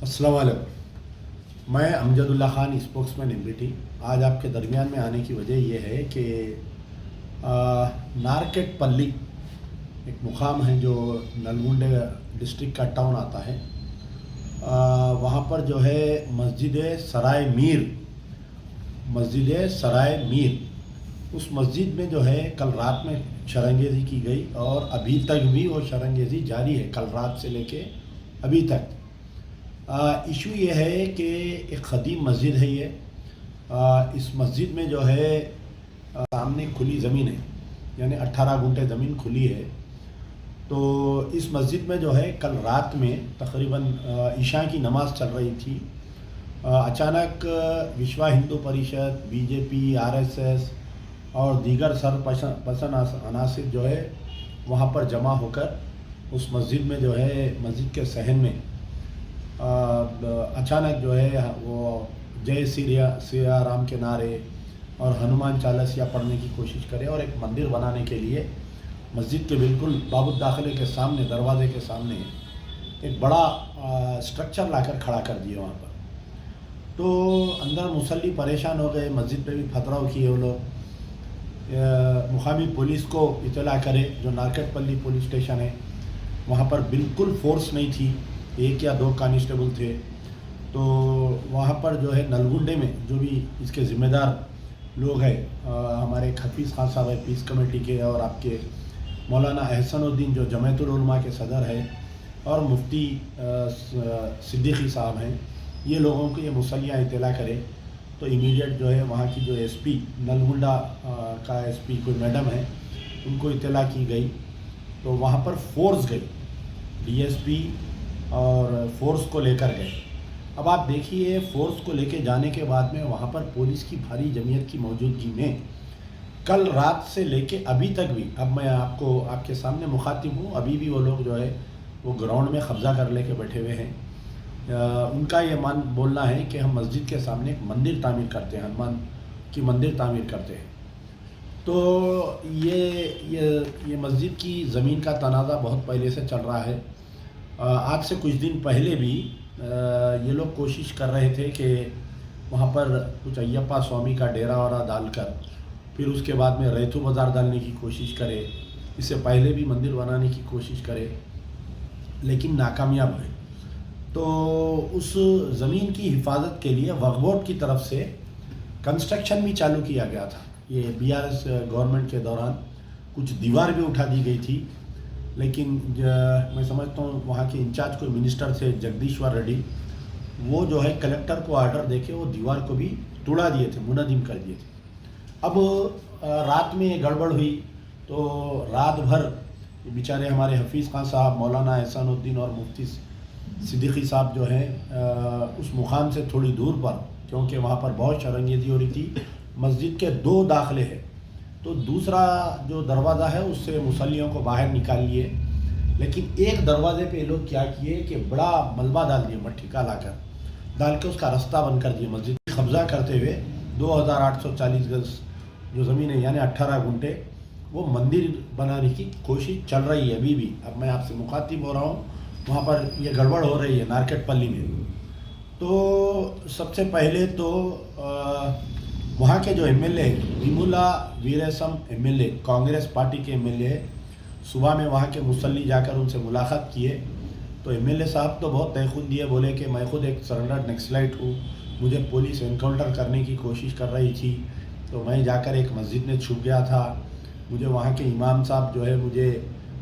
अस्सलाम वालेकुम। मैं अमजदुल्ला ख़ान, स्पोक्समैन एमबीटी। आज आपके दरमियान में आने की वजह यह है कि नारकेट पल्ली एक मुकाम है जो नलगुंडे डिस्ट्रिक्ट का टाउन आता है। वहाँ पर जो है मस्जिद सराय मीर, उस मस्जिद में जो है कल रात में शरंगेज़ी की गई और अभी तक भी वो शरंगेज़ी जारी है, कल रात से लेके अभी तक। इशू ये है कि एक ख़दीम मस्जिद है ये। इस मस्जिद में जो है सामने खुली ज़मीन है, यानी 18 गुंठे ज़मीन खुली है। तो इस मस्जिद में जो है कल रात में तकरीबन इशा की नमाज़ चल रही थी। अचानक विश्व हिंदू परिषद, बीजेपी, आरएसएस और दीगर सरपसंद अनासिर जो है वहाँ पर जमा होकर उस मस्जिद में जो है मस्जिद के सहन में अचानक जो है वो जय सिया राम के नारे और हनुमान चालीसा पढ़ने की कोशिश करे और एक मंदिर बनाने के लिए मस्जिद के बिल्कुल बाबुल दाखिले के सामने, दरवाजे के सामने एक बड़ा स्ट्रक्चर लाकर खड़ा कर दिए वहाँ पर। तो अंदर मुसल्ली परेशान हो गए, मस्जिद पे भी पथराव किए वो लोग। मुकामी पुलिस को इतला करे, जो नारकेटपल्ली पुलिस स्टेशन है वहाँ पर बिल्कुल फोर्स नहीं थी, 1 या 2 कांस्टेबल थे। तो वहाँ पर जो है नलगुंडे में जो भी इसके ज़िम्मेदार लोग हैं, हमारे हफीज़ खान साहब है पीस कमेटी के, और आपके मौलाना अहसनुद्दीन जो जमायतुल उलमा के सदर है, और मुफ्ती सिद्दीकी साहब हैं, ये लोगों को ये मुसल्लियाँ इतला करे तो इमीडिएट जो है वहाँ की जो एसपी नलगुंडा का एसपी कोई मैडम है, उनको इतला की गई। तो वहाँ पर फोर्स गई, डीएसपी और फोर्स को लेकर गए। अब आप देखिए, फोर्स को लेकर जाने के बाद में वहाँ पर पुलिस की भारी जमीयत की मौजूदगी में कल रात से लेके अभी तक भी, अब मैं आपको आपके सामने मुखातिब हूँ, अभी भी वो लोग जो है वो ग्राउंड में कब्ज़ा कर लेके बैठे हुए हैं। उनका ये बोलना है कि हम मस्जिद के सामने एक मंदिर तामीर करते हैं, हनुमान की मंदिर तामीर करते हैं। तो ये मस्जिद की ज़मीन का तनाज़ा बहुत पहले से चल रहा है। आज से कुछ दिन पहले भी ये लोग कोशिश कर रहे थे कि वहाँ पर कुछ अय्यप्पा स्वामी का डेरा वरा डालकर फिर उसके बाद में रैथू बाज़ार डालने की कोशिश करे। इससे पहले भी मंदिर बनाने की कोशिश करे, लेकिन नाकामयाब है। तो उस ज़मीन की हिफाजत के लिए वक्फ बोर्ड की तरफ से कंस्ट्रक्शन भी चालू किया गया था। ये बीआरएस गवर्नमेंट के दौरान कुछ दीवार भी उठा दी गई थी, लेकिन मैं समझता हूँ वहाँ के इंचार्ज कोई मिनिस्टर थे जगदीश्वर रेड्डी, वो जो है कलेक्टर को ऑर्डर देके वो दीवार को भी तोड़ा दिए थे, मुनहदिम कर दिए थे। अब रात में गड़बड़ हुई तो रात भर बेचारे हमारे हफीज़ खान साहब, मौलाना एहसानुद्दीन और मुफ्ती सिद्दीकी साहब जो हैं उस मुकाम से थोड़ी दूर पर, क्योंकि वहाँ पर बहुत शरंगेज़ी हो रही थी, मस्जिद के 2 दाखिले हैं, तो दूसरा जो दरवाज़ा है उससे मुसल्लियों को बाहर निकाल लिए। लेकिन एक दरवाजे पे लोग क्या किए कि बड़ा मलबा डाल दिए, मट्टी का डाल के उसका रास्ता बंद कर दिया। मस्जिद कब्ज़ा करते हुए 2840 गज जो ज़मीन है, यानी 18 गुंठे, वो मंदिर बनाने की कोशिश चल रही है अभी भी। अब मैं आपसे मुखातिब हो रहा हूँ, वहाँ पर ये गड़बड़ हो रही है नारकेटपल्ली में। तो सबसे पहले तो वहाँ के जो एमएलए विमुला वीरेसम एमएलए, कांग्रेस पार्टी के एमएलए, सुबह में वहाँ के मुसल्ली जाकर उनसे मुलाकात किए। तो एमएलए साहब तो बहुत तहख़ुद दिए, बोले कि मैं खुद एक सरेंडर्ड नक्सलाइट हूँ, मुझे पुलिस एनकाउंटर करने की कोशिश कर रही थी, तो मैं जाकर एक मस्जिद में छुप गया था। मुझे वहाँ के इमाम साहब जो है मुझे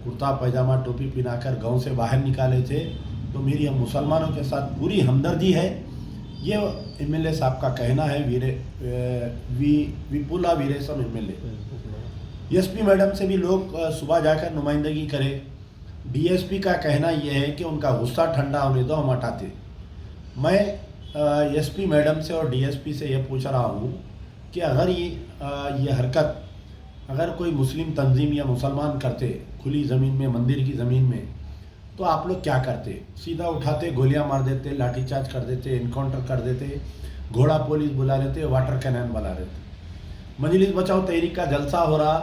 कुर्ता पैजामा टोपी पहनाकर गांव से बाहर निकाले थे। तो मेरी हम मुसलमानों के साथ पूरी हमदर्दी है, ये एमएलए साहब का कहना है। विपुला वीरेसम एमएलए। एसपी मैडम से भी लोग सुबह जाकर नुमाइंदगी करें। डीएसपी का कहना यह है कि उनका गुस्सा ठंडा होने दो, हम हटाते। मैं एसपी मैडम से और डीएसपी से ये पूछ रहा हूँ कि अगर ये हरकत अगर कोई मुस्लिम तंजीम या मुसलमान करते खुली ज़मीन में, मंदिर की ज़मीन में, तो आप लोग क्या करते? सीधा उठाते, गोलियां मार देते, लाठीचार्ज कर देते, इनकाउंटर कर देते, घोड़ा पुलिस बुला लेते, वाटर कैनन बुला लेते। मजलिस बचाओ तहरीक का जलसा हो रहा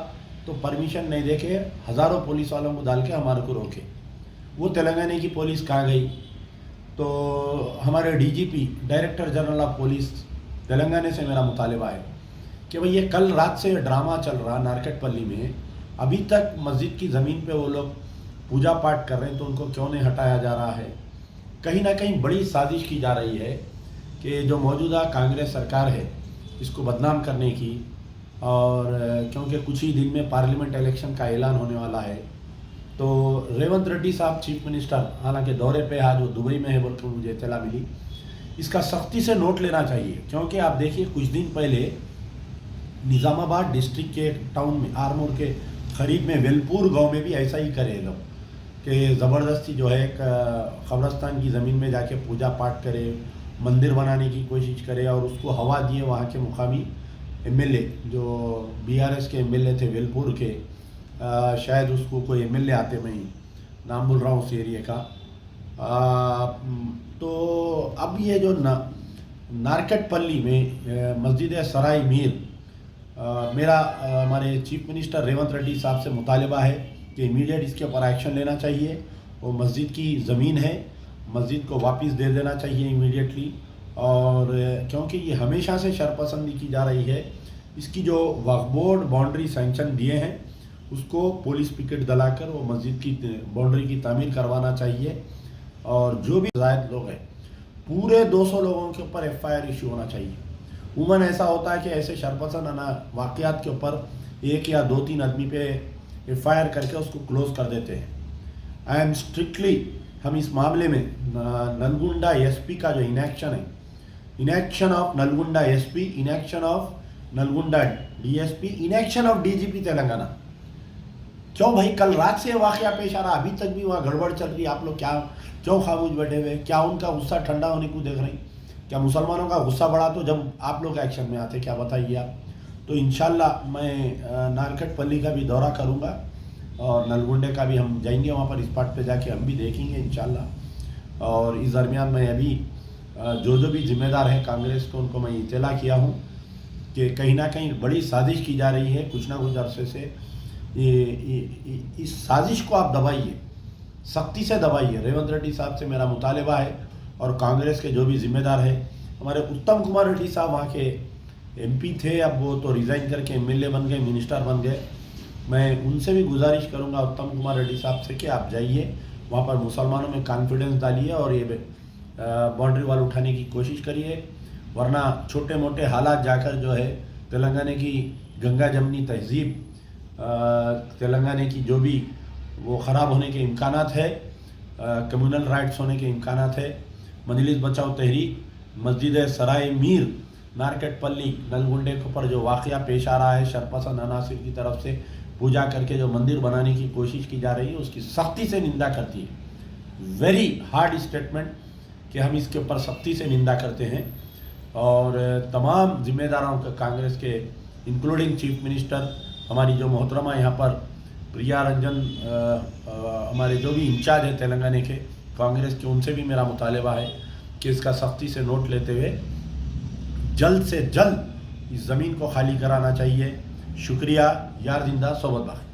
तो परमिशन नहीं देके हज़ारों पुलिस वालों को डाल के हमारे को रोके। वो तेलंगाना की पुलिस कहाँ गई? तो हमारे DGP director general of police Telangana से मेरा मुतालबा है कि भाई ये कल रात से ड्रामा चल रहा नारकटपल्ली में, अभी तक मस्जिद की ज़मीन पे वो लोग पूजा पाठ कर रहे हैं, तो उनको क्यों नहीं हटाया जा रहा है। कहीं ना कहीं बड़ी साजिश की जा रही है कि जो मौजूदा कांग्रेस सरकार है इसको बदनाम करने की, और क्योंकि कुछ ही दिन में पार्लियामेंट इलेक्शन का ऐलान होने वाला है, तो रेवंत रेड्डी साहब चीफ मिनिस्टर हालांकि दौरे पे आज वो दुबई में है बोल के मुझे इत्तला मिली, इसका सख्ती से नोट लेना चाहिए। क्योंकि आप देखिए कुछ दिन पहले निज़ामाबाद डिस्ट्रिक्ट के टाउन में आरमूर के करीब में वेलपुर गांव में भी ऐसा ही करे लोग कि ज़बरदस्ती जो है एक कब्रस्तान की ज़मीन में जाके पूजा पाठ करे, मंदिर बनाने की कोशिश करे और उसको हवा दिए वहाँ के मुकामी एमएलए जो बीआरएस के एमएलए थे वेलपुर के, शायद उसको कोई एमएलए आते, मैं नाम बोल रहा हूँ उस एरिया का। तो अब ये जो नारकटपल्ली में मस्जिद सराय मीर, मेरा हमारे चीफ मिनिस्टर रेवंत रेड्डी साहब से मुतालबा है कि इमीडिएट इसके ऊपर एक्शन लेना चाहिए। वो मस्जिद की ज़मीन है, मस्जिद को वापस दे देना चाहिए इमीडिएटली। और क्योंकि ये हमेशा से शरपसंदी की जा रही है, इसकी जो वक्फ बोर्ड बाउंड्री सैंक्शन दिए हैं उसको पुलिस पिकेट दलाकर वो मस्जिद की बाउंड्री की तामीर करवाना चाहिए। और जो भी ज़ायद लोग हैं पूरे 200 लोगों के ऊपर एफआईआर इशू होना चाहिए। उमन ऐसा होता है कि ऐसे शरपसंद वाक़यात के ऊपर 1 या 2-3 आदमी पे एफआईआर करके उसको क्लोज़ कर देते हैं। आई एम स्ट्रिक्टली, हम इस मामले में नलगुंडा एसपी का जो इनएक्शन है, inaction of Nalgonda SP, inaction of Nalgonda DSP, inaction of DGP Telangana. क्यों भाई, कल रात से वाक़या पेश आ रहा, अभी तक भी वहाँ गड़बड़ चल रही, आप लोग क्यों खामोश बैठे हुए? क्या उनका गुस्सा ठंडा होने को देख रहे हैं? क्या मुसलमानों का गुस्सा बढ़ा तो जब आप लोग एक्शन में आते, क्या बताइए आप? तो इंशाल्लाह मैं नारकटपल्ली का भी दौरा करूँगा और नलगुंडे का भी हम जाएंगे, वहाँ पर स्पॉट पे जाके हम भी देखेंगे इंशाल्लाह। और इस दरमियान मैं अभी जो भी जिम्मेदार है कांग्रेस को, उनको मैं इत्तला किया हूँ कि कहीं ना कहीं बड़ी साजिश की जा रही है कुछ ना कुछ अरसे से। इस साजिश को आप दबाइए, सख्ती से दबाइए। रेवंत रेड्डी साहब से मेरा मुतालबा है और कांग्रेस के जो भी जिम्मेदार है, हमारे उत्तम कुमार रेड्डी साहब वहाँ के एमपी थे, अब वो तो रिज़ाइन करके एमएलए बन गए, मिनिस्टर बन गए। मैं उनसे भी गुजारिश करूँगा उत्तम कुमार रेड्डी साहब से कि आप जाइए वहाँ पर, मुसलमानों में कॉन्फिडेंस डालिए और ये बाउंड्री वाल उठाने की कोशिश करिए। वरना छोटे मोटे हालात जाकर जो है तेलंगाना की गंगा जमनी तहजीब, तेलंगाना की जो भी वो ख़राब होने के इम्कानात है, कम्युनल राइट्स होने के इम्कानात है। मजलिस बचाओ तहरीक मस्जिद सराय मीर नारकटपल्ली नलगुंडे के ऊपर जो वाक़या पेश आ रहा है, शरपसंद अनासिर की तरफ से पूजा करके जो मंदिर बनाने की कोशिश की जा रही है, उसकी सख्ती से निंदा करती है। वेरी हार्ड स्टेटमेंट कि हम इसके ऊपर सख्ती से निंदा करते हैं। और तमाम जिम्मेदारों के कांग्रेस के इंक्लूडिंग चीफ मिनिस्टर, हमारी जो मोहतरमा यहाँ पर प्रिया रंजन, हमारे जो भी इंचार्ज है तेलंगाना के कांग्रेस के, उनसे भी मेरा मुतालबा है कि इसका सख्ती से नोट लेते हुए जल्द से जल्द इस ज़मीन को खाली कराना चाहिए। शुक्रिया। यार जिंदा सोबत बाकी।